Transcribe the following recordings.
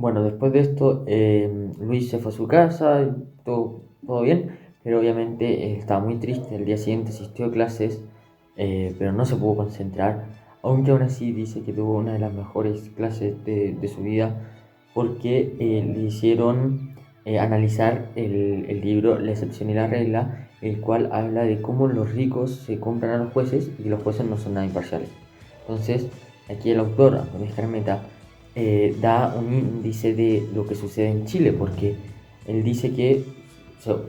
Bueno, después de esto, Luis se fue a su casa, y todo bien, pero obviamente estaba muy triste. El día siguiente asistió a clases, pero no se pudo concentrar, aunque aún así dice que tuvo una de las mejores clases de su vida, porque le hicieron analizar el libro La excepción y la regla, el cual habla de cómo los ricos se compran a los jueces y los jueces no son nada imparciales. Entonces, aquí el autor, Antonio Escarmeta, da un índice de lo que sucede en Chile, porque él dice que, so,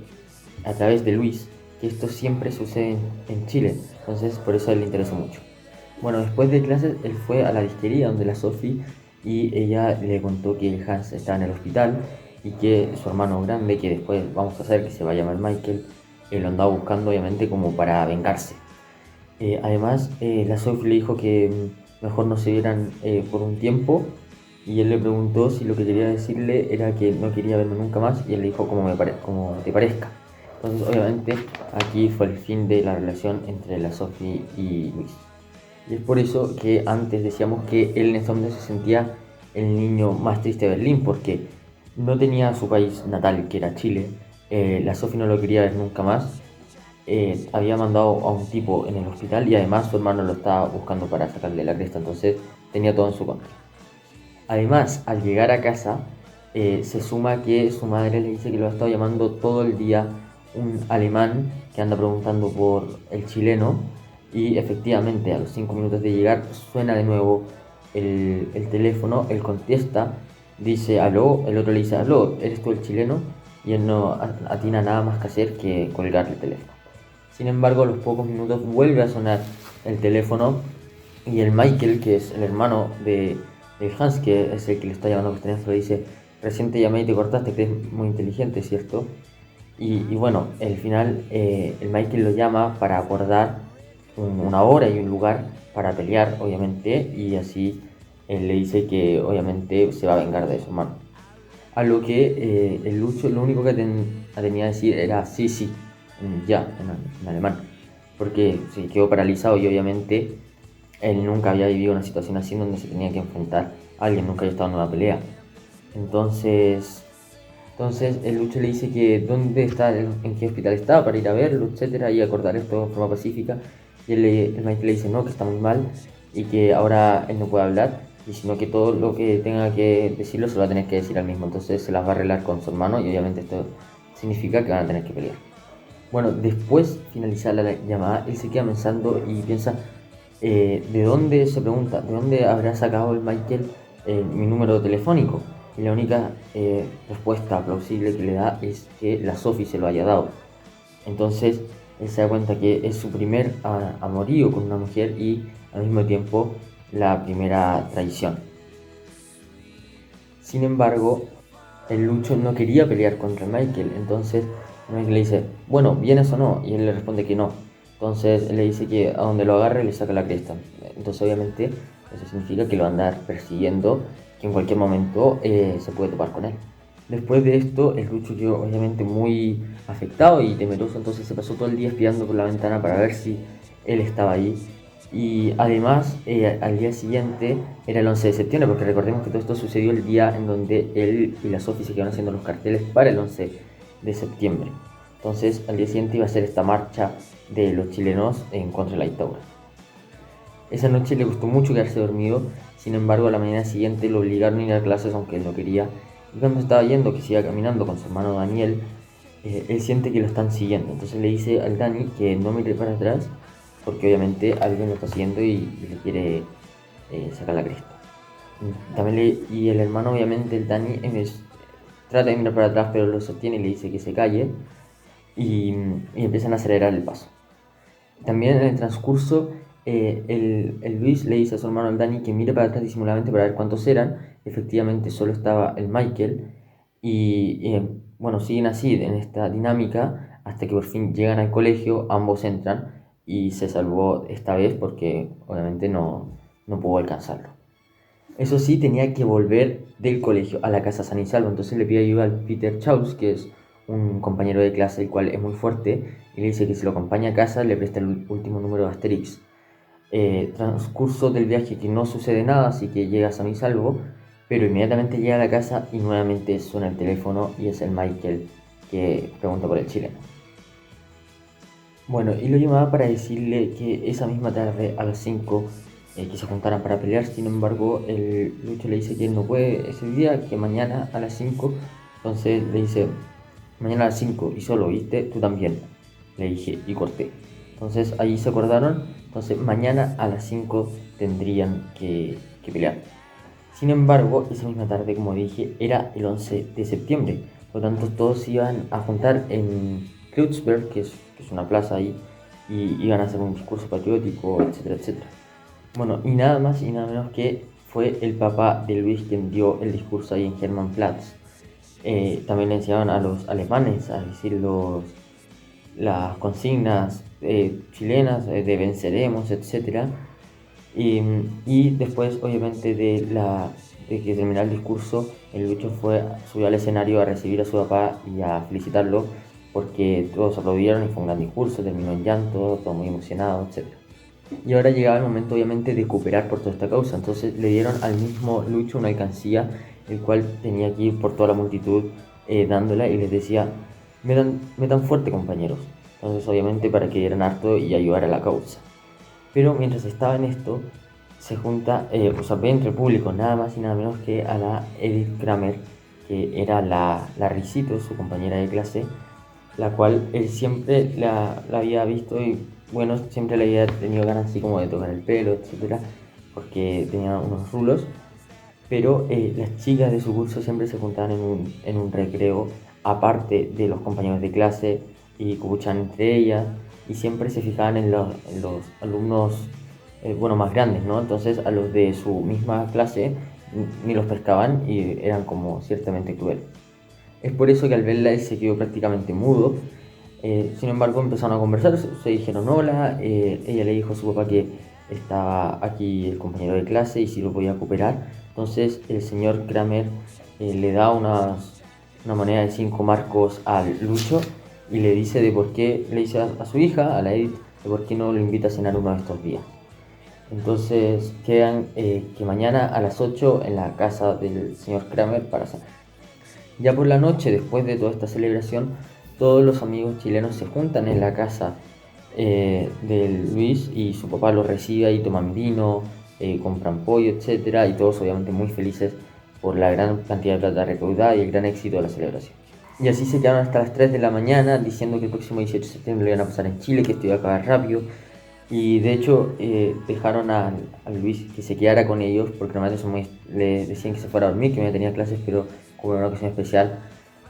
a través de Luis, que esto siempre sucede en Chile, entonces por eso a él le interesó mucho. Bueno, después de clases, él fue a la disquería donde la Sophie y ella le contó que el Hans estaba en el hospital y que su hermano grande, que después vamos a saber que se va a llamar Michael, lo andaba buscando obviamente como para vengarse. Además, la Sophie le dijo que mejor no se vieran por un tiempo y él le preguntó si lo que quería decirle era que no quería verme nunca más y él le dijo como te parezca. Entonces, obviamente, aquí fue el fin de la relación entre la Sophie y Luis. Y es por eso que antes decíamos que él en este momento se sentía el niño más triste de Berlín, porque no tenía su país natal, que era Chile. La Sophie no lo quería ver nunca más. Había mandado a un tipo en el hospital y además su hermano lo estaba buscando para sacarle la cresta, entonces tenía todo en su contra. Además, al llegar a casa, se suma que su madre le dice que lo ha estado llamando todo el día un alemán que anda preguntando por el chileno y efectivamente a los 5 minutos de llegar suena de nuevo el teléfono, él contesta, dice aló, el otro le dice aló, ¿eres tú el chileno? Y él no atina nada más que hacer que colgar el teléfono. Sin embargo, a los pocos minutos vuelve a sonar el teléfono y el Michael, que es el hermano de Hans, que es el que le está llamando por teléfono, le dice, recién te llamé y te cortaste, que es muy inteligente, ¿cierto? Y bueno, al final el Michael lo llama para acordar una hora y un lugar para pelear, obviamente, y así él le dice que obviamente se va a vengar de su hermano. A lo que el Lucho lo único que tenía que decir era sí, sí, ya, en alemán, porque se quedó paralizado y obviamente él nunca había vivido una situación así en donde se tenía que enfrentar a alguien, nunca había estado en una pelea. Entonces, entonces el Lucho le dice que dónde está, en qué hospital está para ir a verlo, etcétera, y acordar esto de forma pacífica. Y el maestro le dice no, que está muy mal y que ahora él no puede hablar, y sino que todo lo que tenga que decirlo se lo va a tener que decir al mismo. Entonces se las va a arreglar con su hermano y obviamente esto significa que van a tener que pelear. Bueno, después finalizar la llamada, él se queda pensando y piensa, ¿de dónde se pregunta? ¿De dónde habrá sacado el Michael mi número telefónico? Y la única respuesta plausible que le da es que la Sophie se lo haya dado. Entonces él se da cuenta que es su primer amorío con una mujer y al mismo tiempo la primera traición. Sin embargo, el Lucho no quería pelear contra Michael, entonces Michael le dice, bueno, ¿vienes o no? Y él le responde que no. Entonces él le dice que a donde lo agarre le saca la cresta. Entonces obviamente eso significa que lo va a andar persiguiendo, que en cualquier momento se puede topar con él. Después de esto, el Lucho quedó obviamente muy afectado y temeroso, entonces se pasó todo el día espiando por la ventana para ver si él estaba ahí. Y además, al día siguiente era el 11 de septiembre, porque recordemos que todo esto sucedió el día en donde él y la Sophie se quedaron haciendo los carteles para el 11 de septiembre. Entonces, al día siguiente iba a ser esta marcha de los chilenos en contra de la dictadura. Esa noche le gustó mucho quedarse dormido, sin embargo, a la mañana siguiente lo obligaron a ir a clases aunque él no quería. Y cuando estaba yendo, que se iba caminando con su hermano Daniel, él siente que lo están siguiendo. Entonces le dice al Dani que no mire para atrás, porque obviamente alguien lo está siguiendo y le quiere sacar la cresta. Y el hermano, obviamente, el Dani, trata de mirar para atrás, pero lo sostiene y le dice que se calle y empiezan a acelerar el paso. También en el transcurso, el Luis le dice a su hermano el Dani que mire para atrás disimuladamente para ver cuántos eran. Efectivamente, solo estaba el Michael. Bueno, siguen así en esta dinámica hasta que por fin llegan al colegio, ambos entran y se salvó esta vez porque obviamente no pudo alcanzarlo. Eso sí, tenía que volver del colegio a la casa San y Salvo, entonces le pide ayuda al Peter Chaus, que es un compañero de clase el cual es muy fuerte, y le dice que si lo acompaña a casa le presta el último número de Asterix. Transcurso del viaje que no sucede nada, así que llega San y Salvo, pero inmediatamente llega a la casa y nuevamente suena el teléfono y es el Michael que pregunta por el chileno. Bueno, y lo llamaba para decirle que esa misma tarde a las 5 que se juntaran para pelear. Sin embargo, el Lucho le dice que él no puede ese día, que mañana a las 5. Entonces le dice, mañana a las 5 y solo, ¿viste? Tú también. Le dije y corté. Entonces ahí se acordaron. Entonces mañana a las 5 tendrían que pelear. Sin embargo, esa misma tarde, como dije, era el 11 de septiembre. Por lo tanto, todos se iban a juntar en Kreuzberg, que es una plaza ahí, y iban a hacer un discurso patriótico, etcétera, etcétera. Bueno, y nada más y nada menos que fue el papá de Luis quien dio el discurso ahí en Hermannplatz. También le enseñaban a los alemanes a decir las consignas chilenas de venceremos, etcétera. Y después, obviamente, de que terminara el discurso, el Lucho subió al escenario a recibir a su papá y a felicitarlo porque todos aplaudieron y fue un gran discurso, terminó en llanto, todo muy emocionado, etc. Y ahora llegaba el momento, obviamente, de cooperar por toda esta causa. Entonces le dieron al mismo Lucho una alcancía, el cual tenía que ir por toda la multitud dándola y les decía, metan fuerte, compañeros. Entonces, obviamente, para que dieran harto y ayudar a la causa. Pero mientras estaba en esto, se junta, ve entre el público nada más y nada menos que a la Edith Kramer, que era la Risito, su compañera de clase, la cual él siempre la había visto y bueno, siempre le había tenido ganas así como de tocar el pelo, etcétera, porque tenía unos rulos. Pero las chicas de su curso siempre se juntaban en un recreo, aparte de los compañeros de clase, y escuchaban entre ellas, y siempre se fijaban en los alumnos bueno, más grandes, ¿no? Entonces a los de su misma clase ni los pescaban y eran como ciertamente crueles. Es por eso que al verla él se quedó prácticamente mudo. Sin embargo, empezaron a conversar, se dijeron hola, ella le dijo a su papá que estaba aquí el compañero de clase y si lo podía cooperar. Entonces el señor Kramer le da una moneda de 5 marcos al Lucho y le dice de por qué, le dice a su hija, a la Edith, de por qué no lo invita a cenar uno de estos días. Entonces quedan que mañana a las 8 en la casa del señor Kramer para cenar. Ya por la noche, después de toda esta celebración, todos los amigos chilenos se juntan en la casa de Luis y su papá los recibe y toman vino, compran pollo, etc. Y todos obviamente muy felices por la gran cantidad de plata recaudada y el gran éxito de la celebración. Y así se quedaron hasta las 3 de la mañana diciendo que el próximo 18 de septiembre lo iban a pasar en Chile, que esto iba a acabar rápido. Y de hecho dejaron a Luis que se quedara con ellos porque normalmente le decían que se fuera a dormir, que no tenía clases, pero como era una ocasión especial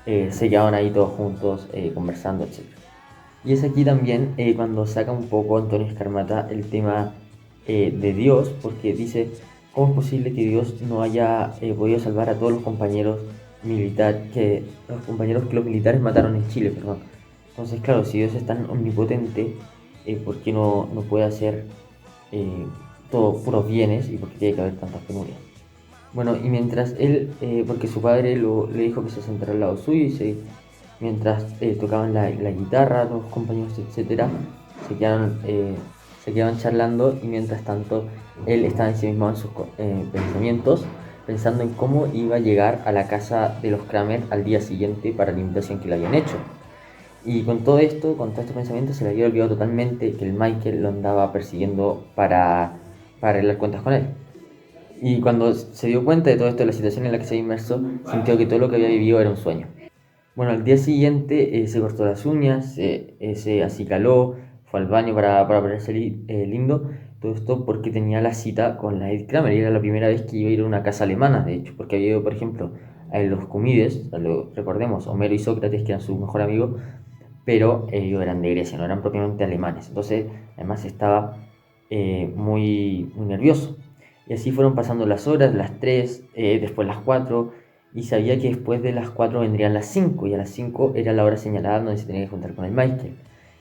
se quedaban ahí todos juntos conversando, etc. Y es aquí también cuando saca un poco Antonio Escarmata el tema de Dios, porque dice, ¿cómo es posible que Dios no haya podido salvar a todos los compañeros que los militares mataron en Chile, perdón? Entonces, claro, si Dios es tan omnipotente, ¿por qué no puede hacer todo puros bienes y por qué tiene que haber tantas penurias? Bueno, y mientras él, porque su padre le dijo que se sentara al lado suyo y mientras tocaban la guitarra, los compañeros, etcétera, se quedaban charlando y mientras tanto él estaba ensimismado en sus pensamientos, pensando en cómo iba a llegar a la casa de los Kramer al día siguiente para la invitación que le habían hecho. Y con todo este pensamiento se le había olvidado totalmente que el Michael lo andaba persiguiendo para arreglar cuentas con él. Y cuando se dio cuenta de todo esto, de la situación en la que se había inmerso, sintió que todo lo que había vivido era un sueño. Bueno, al día siguiente se cortó las uñas, se acicaló, fue al baño para ponerse lindo. Todo esto porque tenía la cita con la Edith Kramer y era la primera vez que iba a ir a una casa alemana, de hecho, porque había ido, por ejemplo, a los Cumides, recordemos, Homero y Sócrates, que eran su mejor amigo, pero ellos eran de Grecia, no eran propiamente alemanes. Entonces, además estaba muy, muy nervioso. Y así fueron pasando las horas, las 3, después las 4, y sabía que después de las 4 vendrían las 5, y a las 5 era la hora señalada donde se tenía que juntar con el Michael.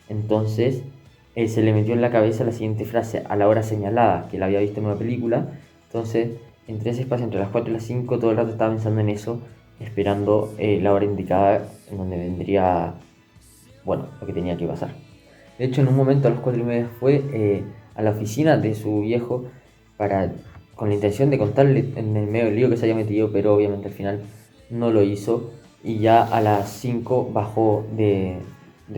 Entonces, se le metió en la cabeza la siguiente frase, a la hora señalada, que la había visto en una película. Entonces, entre ese espacio, entre las 4 y las 5, todo el rato estaba pensando en eso, esperando la hora indicada en donde vendría, bueno, lo que tenía que pasar. De hecho, en un momento a las 4:30 fue a la oficina de su viejo para con la intención de contarle en el medio del lío que se había metido, pero obviamente al final no lo hizo y ya a las 5 bajó de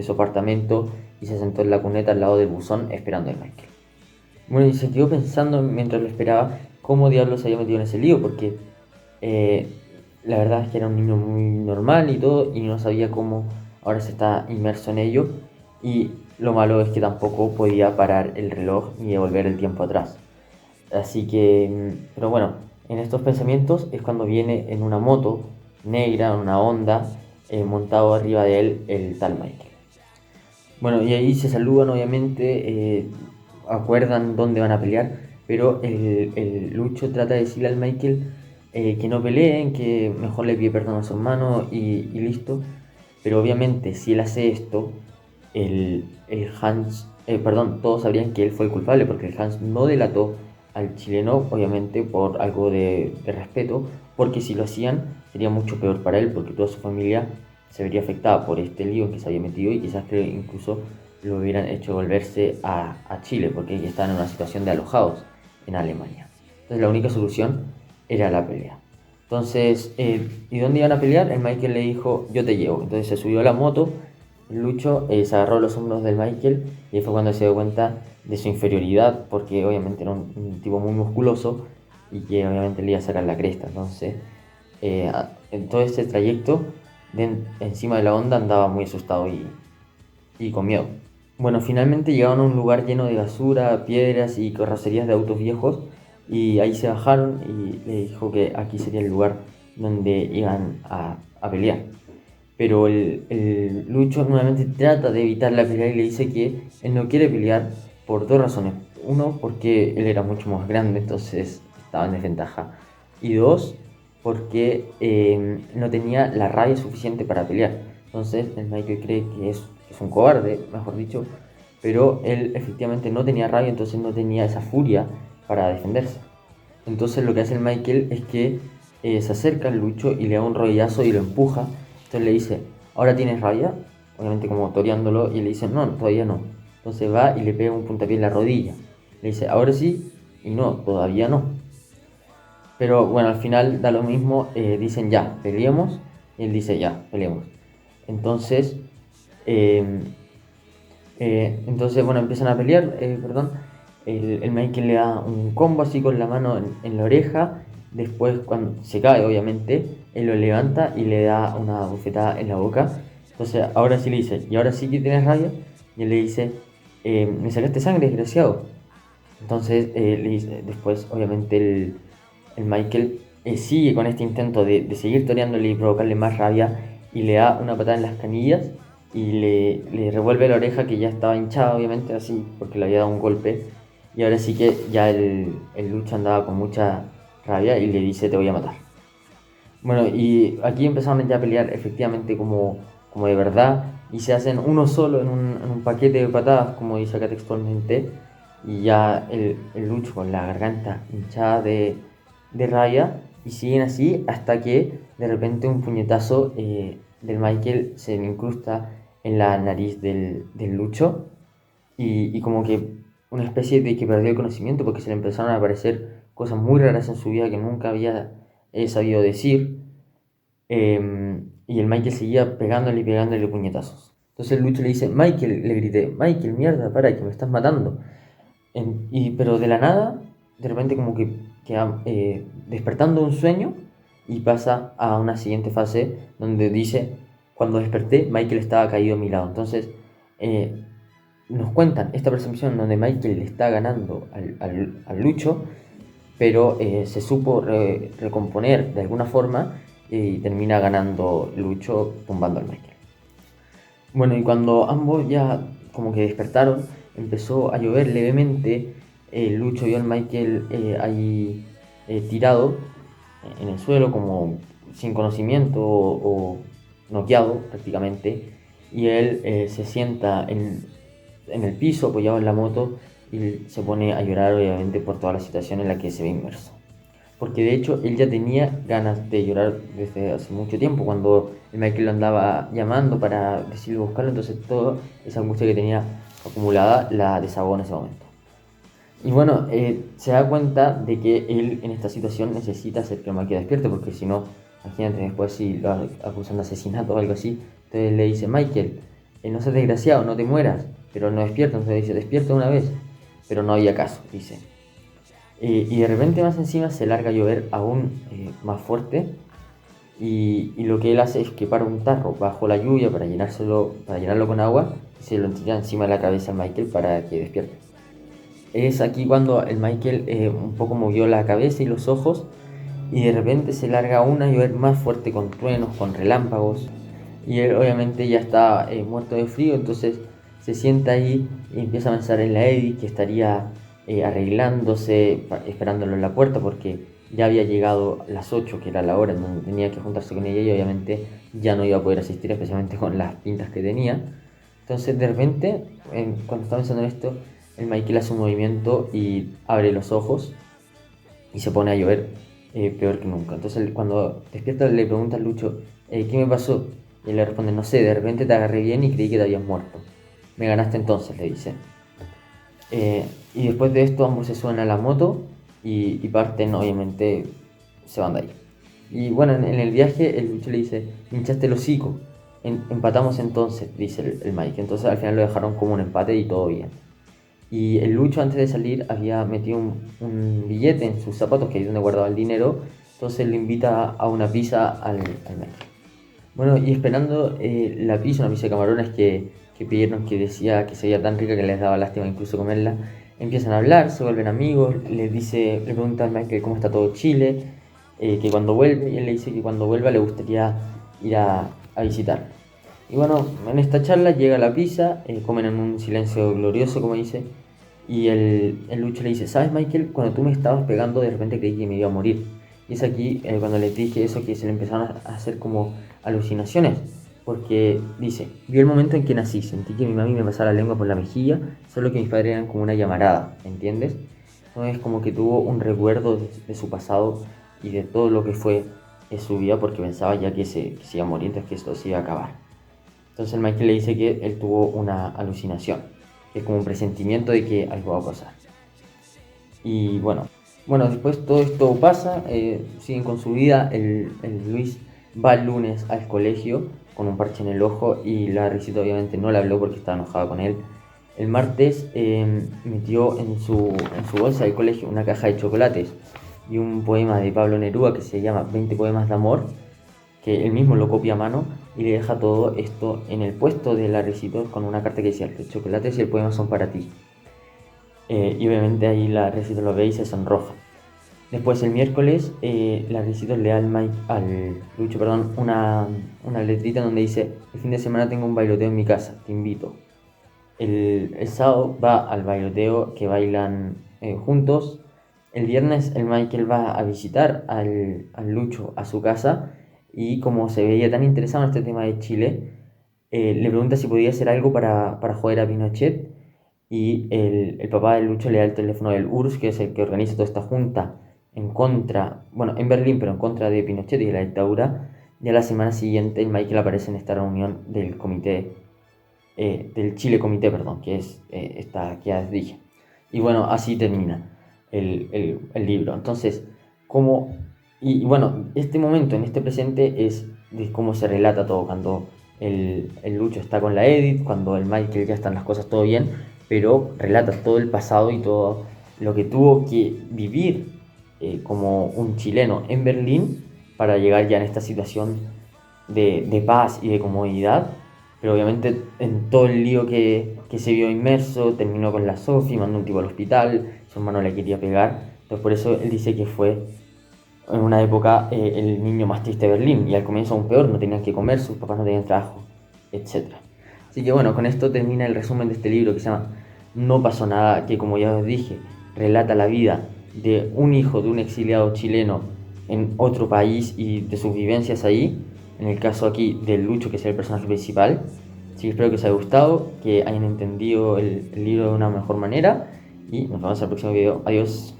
su apartamento y se sentó en la cuneta al lado del buzón esperando a Michael. Bueno, y se quedó pensando mientras lo esperaba cómo diablos se había metido en ese lío, porque eh, la verdad es que era un niño muy normal y todo, y no sabía cómo ahora se está inmerso en ello, y lo malo es que tampoco podía parar el reloj ni devolver el tiempo atrás. Así que, pero bueno, en estos pensamientos es cuando viene en una moto negra, en una Honda, montado arriba de él el tal Michael. Bueno, y ahí se saludan obviamente, acuerdan dónde van a pelear, pero el Lucho trata de decirle al Michael que no peleen, que mejor le pide perdón a su hermano y listo. Pero obviamente si él hace esto, el Hans, perdón, todos sabrían que él fue el culpable, porque el Hans no delató al chileno, obviamente por algo de respeto, porque si lo hacían sería mucho peor para él, porque toda su familia se vería afectada por este lío en que se había metido y quizás que incluso lo hubieran hecho volverse a Chile, porque ya estaban en una situación de alojados en Alemania. Entonces la única solución era la pelea. Entonces, ¿y dónde iban a pelear? El Michael le dijo, yo te llevo. Entonces se subió a la moto, Lucho se agarró los hombros del Michael y ahí fue cuando se dio cuenta de su inferioridad, porque obviamente era un tipo muy musculoso y que obviamente le iba a sacar la cresta. Entonces, en todo este trayecto, encima de la Honda andaba muy asustado y con miedo. Bueno, finalmente llegaron a un lugar lleno de basura, piedras y carrocerías de autos viejos y ahí se bajaron y le dijo que aquí sería el lugar donde iban a pelear. Pero el Lucho nuevamente trata de evitar la pelea y le dice que él no quiere pelear por dos razones. Uno, porque él era mucho más grande, entonces estaba en desventaja. Y dos, porque no tenía la rabia suficiente para pelear. Entonces el Michael cree que es un cobarde, mejor dicho, pero él efectivamente no tenía rabia, entonces no tenía esa furia para defenderse. Entonces lo que hace el Michael es que se acerca al Lucho y le da un rodillazo y lo empuja. Entonces le dice, ¿ahora tienes rabia? Obviamente como toreándolo y le dice, no, todavía no. Entonces va y le pega un puntapié en la rodilla. Le dice, ahora sí, y no, todavía no. Pero bueno, al final da lo mismo, dicen ya, peleemos. Y él dice ya, peleemos. Entonces, eh, entonces bueno, empiezan a pelear, perdón. El Michael le da un combo así con la mano en la oreja. Después, cuando se cae, obviamente, él lo levanta y le da una bofetada en la boca. Entonces, ahora sí le dice, ¿y ahora sí que tienes rabia? Y él le dice, me sacaste sangre, desgraciado. Entonces, le dice, después, obviamente, el Michael sigue con este intento de seguir toreándole y provocarle más rabia y le da una patada en las canillas y le revuelve la oreja que ya estaba hinchada, obviamente, así, porque le había dado un golpe. Y ahora sí que ya el Lucho andaba con mucha rabia y le dice, te voy a matar. Bueno, y aquí empezaron ya a pelear efectivamente como de verdad y se hacen uno solo en un paquete de patadas, como dice acá textualmente, y ya el Lucho con la garganta hinchada de rabia y siguen así hasta que de repente un puñetazo del Michael se le incrusta en la nariz del Lucho y como que una especie de que perdió el conocimiento porque se le empezaron a aparecer cosas muy raras en su vida que nunca había sabido decir. Y el Michael seguía pegándole y pegándole puñetazos. Entonces el Lucho le dice, Michael, le grité, Michael, mierda, para, que me estás matando. Pero de la nada, de repente como que queda despertando un sueño y pasa a una siguiente fase donde dice, cuando desperté, Michael estaba caído a mi lado. Entonces nos cuentan esta percepción donde Michael le está ganando al Lucho, pero se supo recomponer de alguna forma y termina ganando Lucho tumbando al Michael. Bueno, y cuando ambos ya como que despertaron, empezó a llover levemente. Lucho vio al Michael ahí tirado en el suelo, como sin conocimiento o noqueado prácticamente. Y él se sienta en el piso, apoyado en la moto, y se pone a llorar, obviamente, por toda la situación en la que se ve inmerso. Porque de hecho él ya tenía ganas de llorar desde hace mucho tiempo, cuando el Michael lo andaba llamando para decirle buscarlo, entonces toda esa angustia que tenía acumulada la desahogó en ese momento. Y bueno, se da cuenta de que él en esta situación necesita hacer que el Michael despierte, porque si no, imagínate después si lo acusan de asesinato o algo así. Entonces le dice, Michael, no seas desgraciado, no te mueras. Pero no despierta, entonces dice, despierta una vez. Pero no había caso, dice. Y de repente más encima se larga a llover aún más fuerte. Y lo que él hace es que para un tarro bajo la lluvia para llenarlo con agua y se lo tira encima de la cabeza a Michael para que despierte. Es aquí cuando el Michael un poco movió la cabeza y los ojos y de repente se larga aún a llover más fuerte con truenos, con relámpagos y él obviamente ya está muerto de frío, entonces se sienta ahí y empieza a pensar en la Edith que estaría arreglándose, esperándolo en la puerta porque ya había llegado las 8 que era la hora en donde tenía que juntarse con ella y obviamente ya no iba a poder asistir, especialmente con las pintas que tenía. Entonces de repente, cuando está pensando en esto, el Michael hace un movimiento y abre los ojos y se pone a llover peor que nunca. Entonces cuando despierta le pregunta al Lucho, ¿qué me pasó? Y él le responde, no sé, de repente te agarré bien y creí que te habías muerto. Me ganaste entonces, le dice. Y después de esto ambos se suben a la moto y parten, obviamente, se van de ahí. Y bueno, en el viaje el Lucho le dice, me hinchaste el hocico, empatamos entonces, dice el Mike. Entonces al final lo dejaron como un empate y todo bien. Y el Lucho antes de salir había metido un billete en sus zapatos, que es donde guardaba el dinero, entonces le invita a una pizza al Mike. Bueno, y esperando la pizza, una pizza de camarones que pidieron, que decía que sería tan rica que les daba lástima incluso comerla, empiezan a hablar, se vuelven amigos, le pregunta al Michael cómo está todo Chile, que cuando vuelve, y él le dice que cuando vuelva le gustaría ir a visitar. Y bueno, en esta charla llega la pizza, comen en un silencio glorioso, como dice, y el Lucho le dice, ¿sabes, Michael? Cuando tú me estabas pegando, de repente creí que me iba a morir. Y es aquí cuando les dije eso, que se le empezaron a hacer como alucinaciones. Porque dice, vi el momento en que nací, sentí que mi mami me pasaba la lengua por la mejilla, solo que mis padres eran como una llamarada, ¿entiendes? Entonces como que tuvo un recuerdo de su pasado y de todo lo que fue su vida, porque pensaba ya que se iba a morir, entonces que esto se iba a acabar. Entonces el Michael le dice que él tuvo una alucinación, que es como un presentimiento de que algo va a pasar. Y bueno, después todo esto pasa, siguen con su vida, el Luis va el lunes al colegio con un parche en el ojo y la Risita obviamente no le habló porque estaba enojada con él. El martes metió en su bolsa del colegio una caja de chocolates y un poema de Pablo Neruda que se llama 20 poemas de amor, que él mismo lo copia a mano y le deja todo esto en el puesto de la Risita con una carta que decía, los chocolates y el poema son para ti. Y obviamente ahí la Risita lo ve y se sonroja. Después el miércoles la Risita le da al Lucho una letrita donde dice, el fin de semana tengo un bailoteo en mi casa, te invito. El sábado va al bailoteo que bailan juntos. El viernes el Michael va a visitar al Lucho a su casa y como se veía tan interesado en este tema de Chile, le pregunta si podía hacer algo para joder a Pinochet y el papá de Lucho le da el teléfono del URSS, que es el que organiza toda esta junta en contra, bueno, en Berlín, pero en contra de Pinochet y de la dictadura. Y a la semana siguiente el Michael aparece en esta reunión del comité, del Chile Comité, perdón, que es esta que ya les dije. Y bueno, así termina el libro. Entonces, como, y bueno, este momento en este presente es de cómo se relata todo, cuando el Lucho está con la Edith, cuando el Michael ya están las cosas todo bien, pero relata todo el pasado y todo lo que tuvo que vivir como un chileno en Berlín para llegar ya en esta situación de paz y de comodidad, pero obviamente en todo el lío que se vio inmerso, terminó con la Sophie, mandó un tipo al hospital, su hermano le quería pegar, entonces por eso él dice que fue en una época el niño más triste de Berlín, y al comienzo aún peor, no tenían que comer, sus papás no tenían trabajo, etc. Así que bueno, con esto termina el resumen de este libro que se llama No pasó nada, que como ya os dije, relata la vida de un hijo de un exiliado chileno en otro país y de sus vivencias ahí, en el caso aquí del Lucho, que es el personaje principal. Así que espero que os haya gustado, que hayan entendido el libro de una mejor manera y nos vemos en el próximo video. Adiós.